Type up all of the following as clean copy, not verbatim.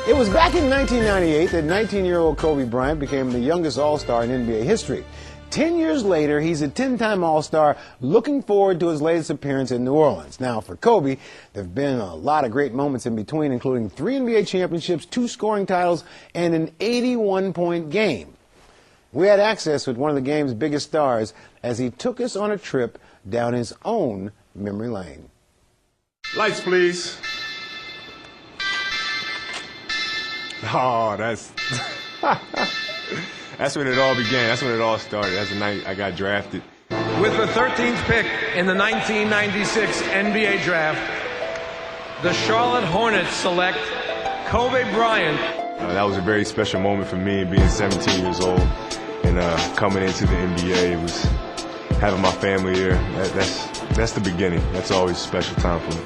It was back in 1998 that 19-year-old Kobe Bryant became the youngest All-Star in NBA history. 10 years later, he's a 10-time All-Star, looking forward to his latest appearance in New Orleans. Now, for Kobe, there have been a lot of great moments in between, including 3 NBA championships, 2 scoring titles, and an 81-point game. We had access with one of the game's biggest stars as he took us on a trip down his own memory lane. Lights, please. Oh, that's when it all began. That's when it all started. That's the night I got drafted. With the 13th pick in the 1996 NBA Draft, the Charlotte Hornets select Kobe Bryant. That was a very special moment for me, being 17 years old and coming into the NBA. It was having my family here. That's the beginning. That's always a special time for me.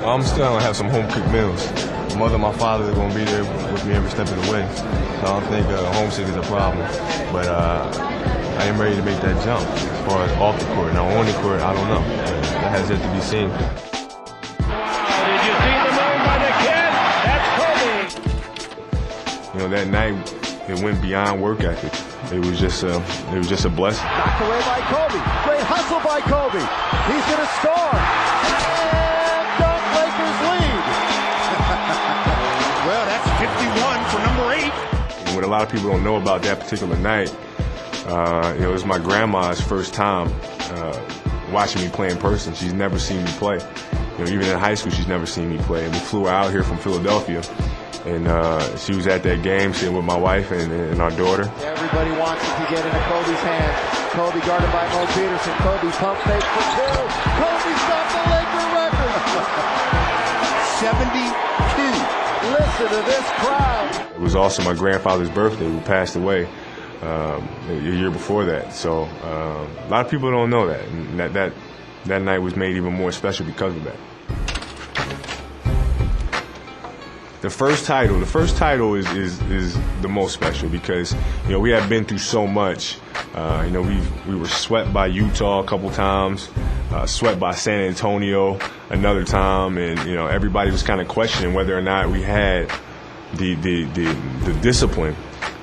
I'm still going to have some home-cooked meals. My mother and my father are going to be there with me every step of the way. So I don't think homesick is a problem. But I am ready to make that jump as far as off the court. Now, on the court, I don't know. That has yet to be seen. Did you see the move by the kid? That's Kobe. You know, that night, it went beyond work ethic. It was just a blessing. Knocked away by Kobe. Great hustle by Kobe. He's going to score. Well, that's 51 for number 8. And what a lot of people don't know about that particular night, it was my grandma's first time watching me play in person. She's never seen me play. Even in high school, she's never seen me play. And we flew out here from Philadelphia, and she was at that game sitting with my wife and our daughter. Everybody wants it to get into Kobe's hands. Kobe guarded by Mo Peterson. Kobe pump fake for 2. Kobe's got the Laker record. 72. Listen to this crowd. It was also my grandfather's birthday, who passed away a year before that. So a lot of people don't know that. And that night was made even more special because of that. The first title is the most special because we have been through so much. We were swept by Utah a couple times, swept by San Antonio another time, and everybody was kind of questioning whether or not we had the discipline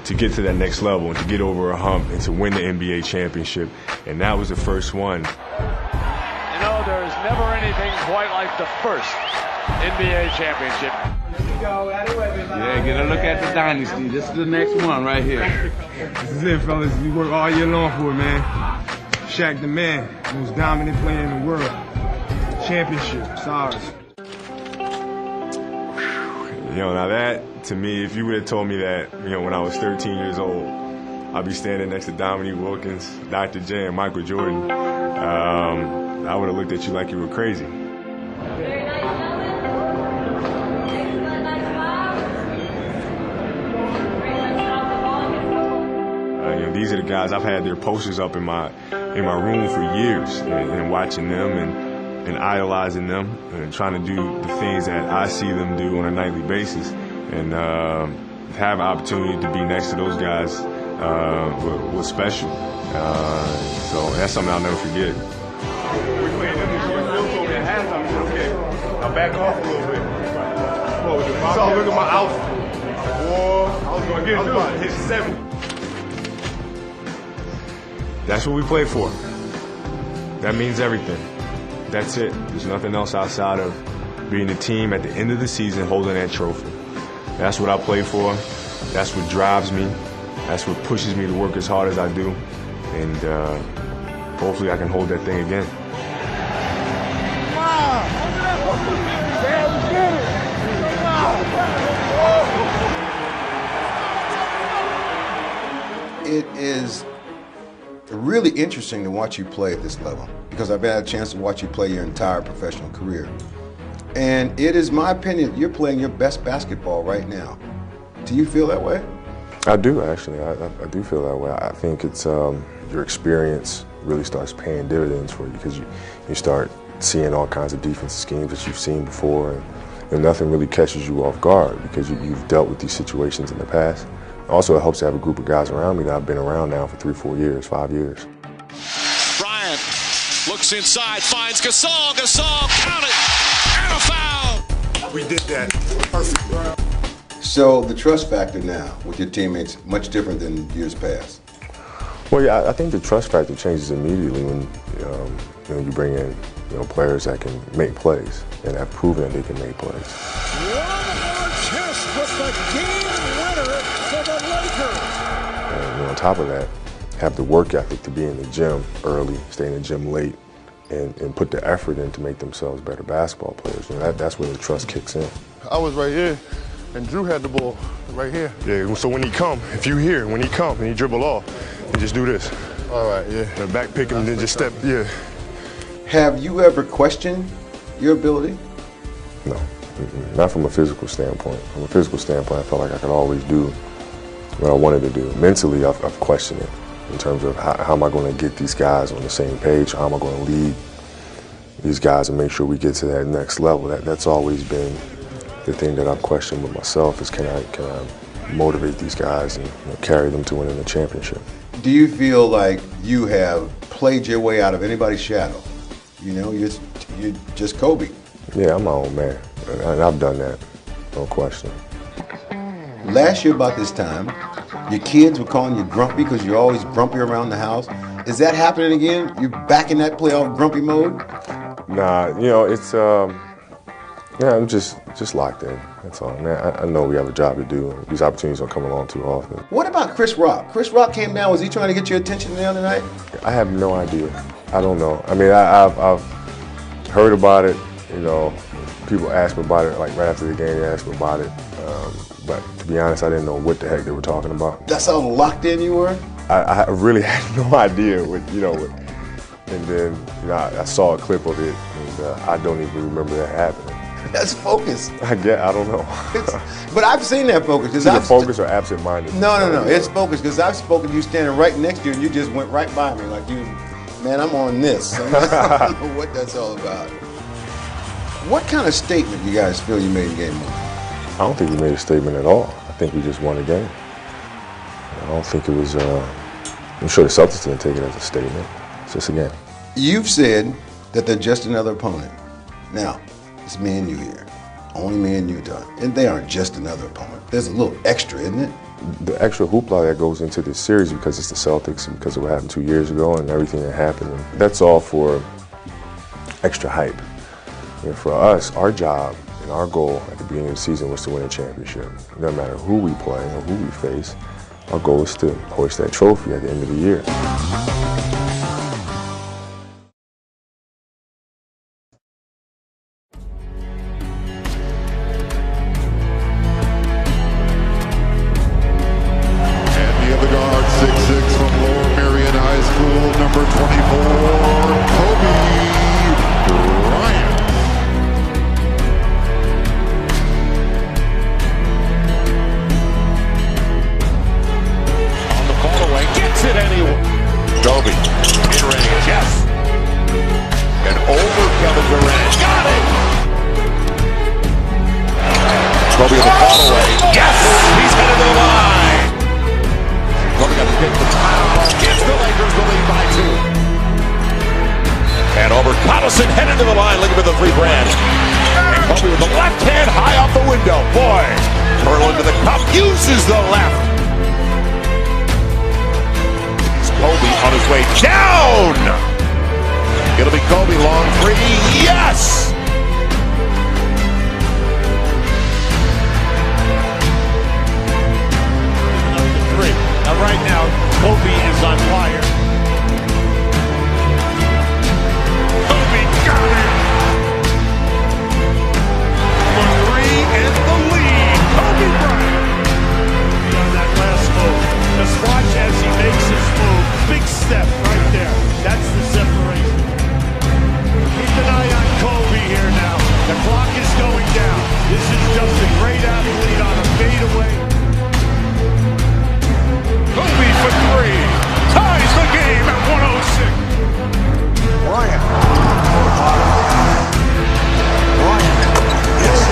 to get to that next level and to get over a hump and to win the NBA championship, and that was the first one. There's never anything quite like the first NBA championship. Yeah, get a look at the dynasty. This is the next one right here. This is it, fellas. We work all year long for it, man. Shaq the man, most dominant player in the world. Championship, it's ours. Now that, to me, if you would have told me that, when I was 13 years old, I'd be standing next to Dominique Wilkins, Dr. J, and Michael Jordan, I would have looked at you like you were crazy. These are the guys I've had their posters up in my room for years, and watching them and idolizing them and trying to do the things that I see them do on a nightly basis, and have an opportunity to be next to those guys was special. So that's something I'll never forget. I'll back off a little bit. So look at my outfit. Boy, I was going to hit 70. That's what we play for. That means everything. That's it. There's nothing else outside of being the team at the end of the season holding that trophy. That's what I play for. That's what drives me. That's what pushes me to work as hard as I do. And hopefully I can hold that thing again. It is really interesting to watch you play at this level because I've had a chance to watch you play your entire professional career. And it is my opinion you're playing your best basketball right now. Do you feel that way? I do, actually. I do feel that way. I think it's your experience really starts paying dividends for you because you start seeing all kinds of defensive schemes that you've seen before, and nothing really catches you off guard because you've dealt with these situations in the past. Also, it helps to have a group of guys around me that I've been around now for 3, 4 years, 5 years. Bryant looks inside, finds Gasol. Gasol, count it, and a foul. We did that perfectly. So the trust factor now with your teammates much different than years past. Well, yeah, I think the trust factor changes immediately when you bring in players that can make plays and have proven that they can make plays. One more test with the game winner for the Lakers. And on top of that, have the work ethic to be in the gym early, stay in the gym late, and put the effort in to make themselves better basketball players. That's where the trust kicks in. I was right here, and Drew had the ball right here. Yeah, so when he come, if you here, when he come and he dribble off, you just do this. All right, yeah. The back pick him and then just step, yeah. Have you ever questioned your ability? No, not from a physical standpoint. From a physical standpoint, I felt like I could always do what I wanted to do. Mentally, I've questioned it in terms of how am I going to get these guys on the same page? How am I going to lead these guys and make sure we get to that next level? That's always been the thing that I've questioned with myself is can I motivate these guys and carry them to winning the championship. Do you feel like you have played your way out of anybody's shadow? You're just Kobe. Yeah, I'm my own man, and I've done that, no question. Last year about this time, your kids were calling you grumpy because you're always grumpy around the house. Is that happening again? You're back in that playoff grumpy mode? Nah, it's I'm just locked in. That's all. Man, I know we have a job to do. These opportunities don't come along too often. What about Chris Rock? Chris Rock came down. Was he trying to get your attention the other night? I have no idea. I don't know. I mean, I've heard about it. People ask me about it. Like right after the game, they asked me about it. But to be honest, I didn't know what the heck they were talking about. That's how locked in you were? I really had no idea and then I saw a clip of it, and I don't even remember that happening. That's focus. I don't know. But I've seen that focus. Is it focus or absent-minded? No. It's focus because I've spoken to you standing right next to you and you just went right by me like man, I'm on this. I don't know what that's all about. What kind of statement you guys feel you made in game one? I don't think we made a statement at all. I think we just won the game. I don't think it was, I'm sure the Celtics didn't take it as a statement. It's just a game. You've said that they're just another opponent. Now, it's me and you here. Only me and you, Don. And they aren't just another opponent. There's a little extra, isn't it? The extra hoopla that goes into this series because it's the Celtics and because of what happened 2 years ago and everything that happened. And that's all for extra hype. And for us, our job and our goal at the beginning of the season was to win a championship. No matter who we play or who we face, our goal is to hoist that trophy at the end of the year. Kobe with the ball away. Yes! He's headed to the line. Kobe got to pick the timeout. Gives the Lakers the lead by 2. And over Carlson headed to the line looking for the three brand. And Kobe with the left hand high off the window. Boy, curl into the cup, uses the left. It's Kobe on his way down. It'll be Kobe long three. Yes! Right now, Kobe is on fire. Kobe got it! For three and the lead, Kobe Bryant. On that last move. Just watch as he makes his move. Big step right there. That's the separation. Keep an eye on Kobe here now. The clock is going down. This is just a great athlete on a fadeaway. Kobe for three, ties the game at 106. Bryant. Yes.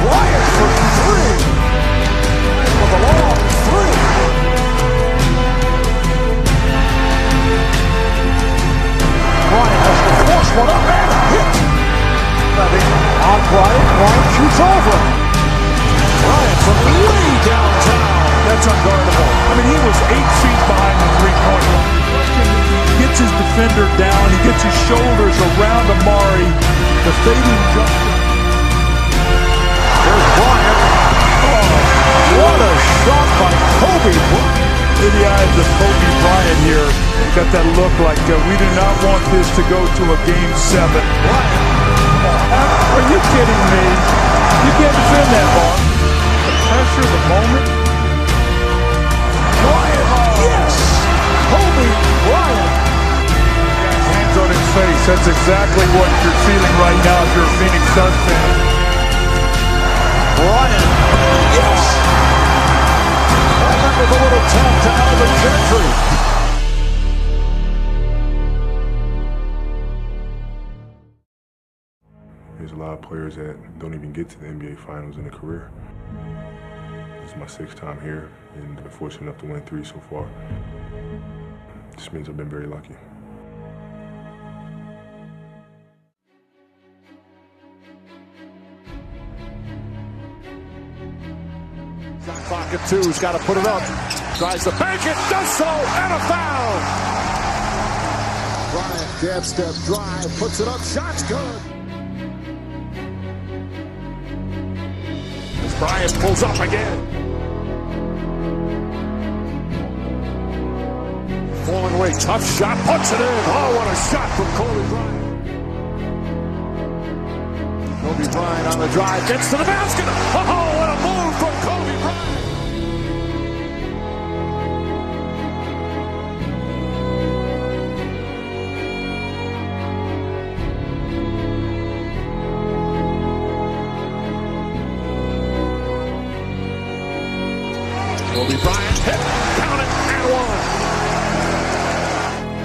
Bryant for three. For the long three. Bryant has to force one up and hit. On Bryant, Bryant shoots over. Bryant. That's unguardable. I mean, he was 8 feet behind the three-point line. Gets his defender down. He gets his shoulders around Amari. The fading jump. There's Bryant. Oh, what a shot by Kobe Bryant. In the eyes of Kobe Bryant here. Got that look like we do not want this to go to a Game 7. Are you kidding me? You can't defend that ball. The pressure, the moment. Bryant, yes! Kobe Bryant. Hands on his face. That's exactly what you're feeling right now if you're a Phoenix Suns fan. Bryant, yes! That was a little tough to Alvin Gentry. There's a lot of players that don't even get to the NBA Finals in a career. This is my 6th time here, and I've been fortunate enough to win 3 so far. This means I've been very lucky. Shot clock at 2, he's got to put it up. Tries to bank it, does so, and a foul! Bryant, jab step, drive, puts it up, shot's good! As Bryant pulls up again. Falling away, tough shot, puts it in! Oh, what a shot from Kobe Bryant! Kobe Bryant on the drive, gets to the basket! Oh, what a move from Kobe Bryant! Kobe Bryant hit, count it, and one.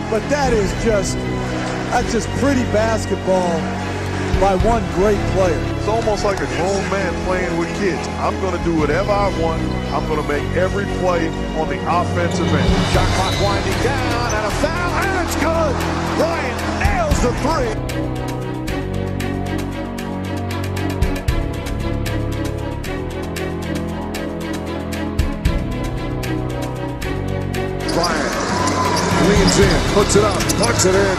But that's just pretty basketball by one great player. It's almost like a grown man playing with kids. I'm going to do whatever I want. I'm going to make every play on the offensive end. Shot clock winding down, and a foul, and it's good. Bryant nails the 3. Bryant leans in, puts it up, puts it in.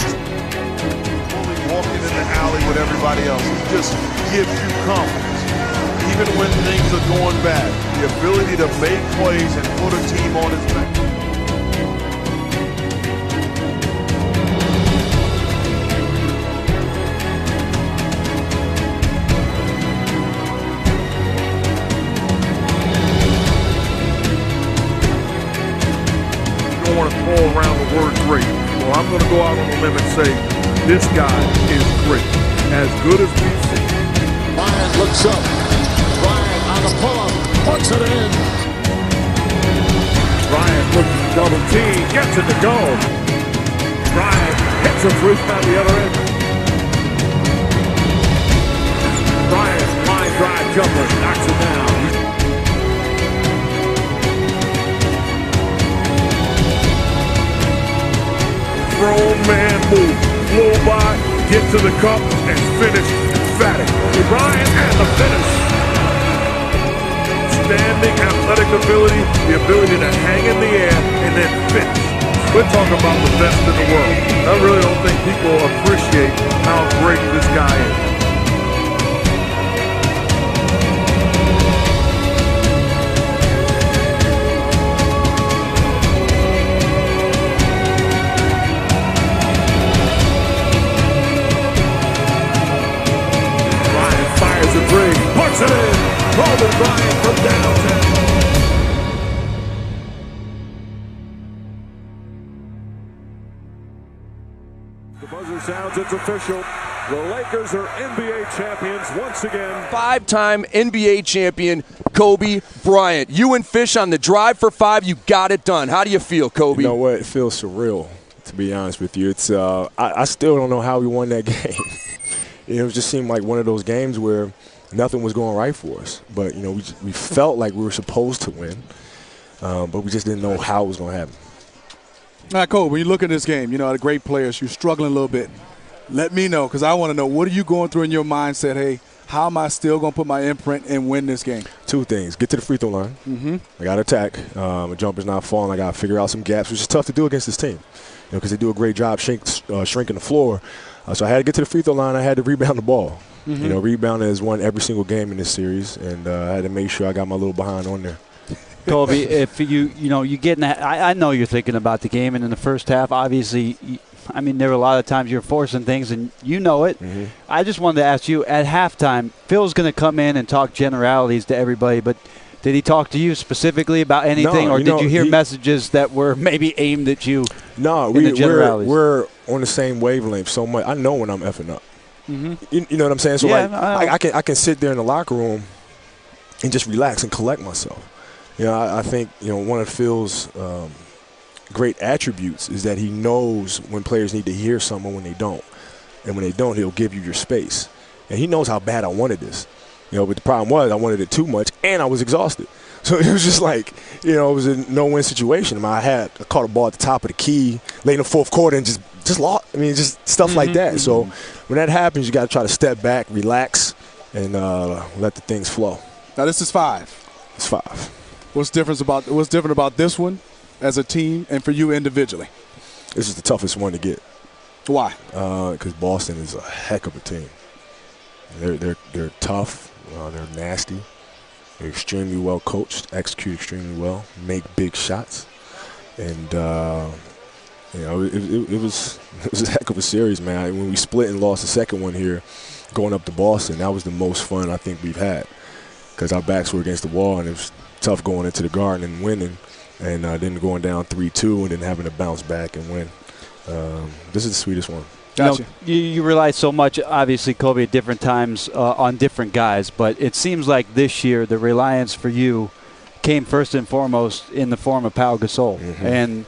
Walking in the alley with everybody else. It just gives you confidence. Even when things are going bad, the ability to make plays and put a team on his back. Want to throw around the word great. Well, I'm going to go out on a limb and say this guy is great. As good as we've seen. Bryant looks up. Bryant on the pull-up. Puts it in. Bryant looking double team. Gets it to go. Bryant hits a free on the other end. Bryant, line drive jumper. Knocks it down. Grown man move, blow by, get to the cup, and finish emphatic. Bryant and the finish. Standing athletic ability, the ability to hang in the air and then finish. We're talking about the best in the world. I really don't think people appreciate how great this guy is. Puts it in. Kobe Bryant from downtown. The buzzer sounds, it's official. The Lakers are NBA champions once again. 5-time NBA champion Kobe Bryant. You and Fish on the drive for 5. You got it done. How do you feel, Kobe? You know what? It feels surreal, to be honest with you. It's I still don't know how we won that game. It just seemed like one of those games where nothing was going right for us. But, you know, we felt like we were supposed to win, but we just didn't know how it was going to happen. All right, Cole, when you look at this game, you know, the great players, you're struggling a little bit. Let me know, because I want to know, what are you going through in your mindset? Hey, how am I still going to put my imprint and win this game? Two things. Get to the free throw line. I got to attack. A jumper's not falling. I got to figure out some gaps, which is tough to do against this team, because they do a great job shrinking the floor. So I had to get to the free throw line. I had to rebound the ball. Rebounding has won every single game in this series, and I had to make sure I got my little behind on there. Kobe, if you get in that, I know you're thinking about the game, and in the first half, obviously, I mean, there were a lot of times you're forcing things, and you know it. I just wanted to ask you, at halftime, Phil's going to come in and talk generalities to everybody, but did he talk to you specifically about anything, or did you hear messages that were maybe aimed at you? No, we're on the same wavelength so much. I know when I'm effing up. You know what I'm saying? So I can sit there in the locker room and just relax and collect myself. I think one of Phil's great attributes is that he knows when players need to hear something when they don't, and when they don't, he'll give you your space. And he knows how bad I wanted this. But the problem was I wanted it too much, and I was exhausted. So it was just like, it was a no-win situation. I caught a ball at the top of the key late in the fourth quarter and just lost. I mean, just stuff like that. So when that happens, you got to try to step back, relax, and let the things flow. Now this is 5. It's 5. What's different about this one as a team and for you individually? This is the toughest one to get. Why? Because Boston is a heck of a team. They're tough. They're nasty. They're extremely well coached, execute extremely well, make big shots, and it was a heck of a series, man. When we split and lost the second one here, going up to Boston, that was the most fun I think we've had, because our backs were against the wall, and it was tough going into the Garden and winning, and then going down 3-2 and then having to bounce back and win. This is the sweetest one. Gotcha. You rely so much, obviously, Kobe, at different times on different guys, but it seems like this year the reliance for you came first and foremost in the form of Pau Gasol. And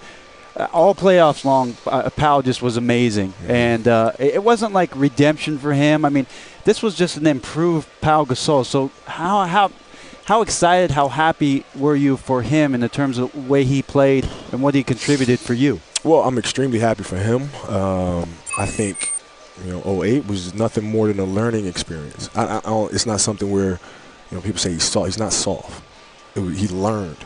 all playoffs long, Pau just was amazing. And it wasn't like redemption for him. I mean, this was just an improved Pau Gasol. So how excited, how happy were you for him in the terms of the way he played and what he contributed for you? Well, I'm extremely happy for him. I think, 08 was nothing more than a learning experience. It's not something where, people say he's soft. He's not soft. He learned.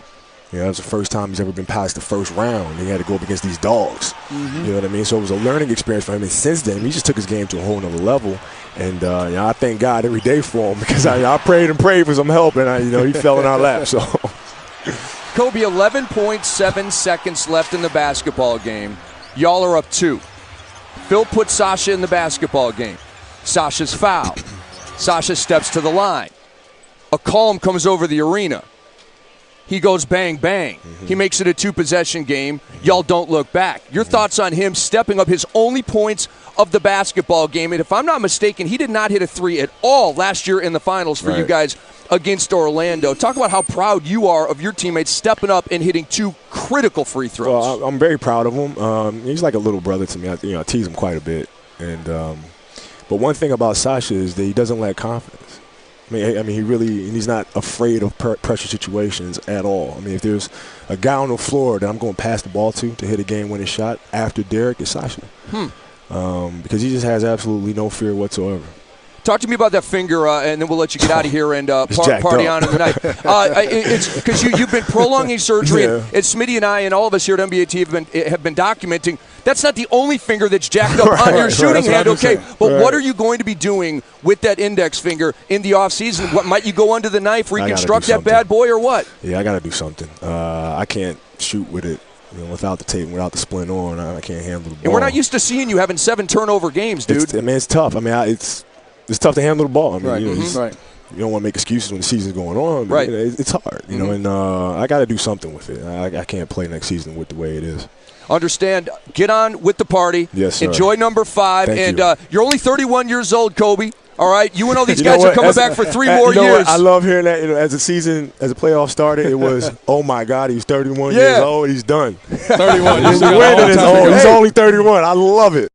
That was the first time he's ever been past the first round. He had to go up against these dogs. You know what I mean? So it was a learning experience for him. And since then, he just took his game to a whole nother level. And I thank God every day for him, because I prayed and prayed for some help, and he fell in our lap. So. Kobe, 11.7 seconds left in the basketball game. Y'all are up 2. Phil put Sasha in the basketball game. Sasha's fouled. Sasha steps to the line. A calm comes over the arena. He goes bang, bang. He makes it a 2-possession game. Y'all don't look back. Your thoughts on him stepping up his only points of the basketball game? And if I'm not mistaken, he did not hit a 3 at all last year in the finals for you guys against Orlando. Talk about how proud you are of your teammates stepping up and hitting 2 critical free throws. Well, I'm very proud of him. He's like a little brother to me. I tease him quite a bit. And but one thing about Sasha is that he doesn't lack confidence. He's not afraid of pressure situations at all. I mean, if there's a guy on the floor that I'm going to pass the ball to hit a game-winning shot after Derek, it's Sasha. Because he just has absolutely no fear whatsoever. Talk to me about that finger, and then we'll let you get out of here and party on in the night. It's because you've been prolonging surgery, and Smitty and I and all of us here at NBA TV have been documenting. That's not the only finger that's jacked up on your shooting hand, okay? But what are you going to be doing with that index finger in the offseason? What might you go under the knife, reconstruct that bad boy, or what? Yeah, I got to do something. I can't shoot with it. Without the tape, without the splint on, I can't handle the ball. And we're not used to seeing you having 7 turnover games, dude. It's tough. It's tough to handle the ball. You don't want to make excuses when the season's going on. But, it's hard, and I got to do something with it. I can't play next season with the way it is. Understand. Get on with the party. Yes, sir. Enjoy number 5. Thank you. You're only 31 years old, Kobe. All right, you and all these guys are coming back for 3 more years. I love hearing that. As a playoff started, it was, oh my God, he's 31 years old. He's done. 31. He's only 31. I love it.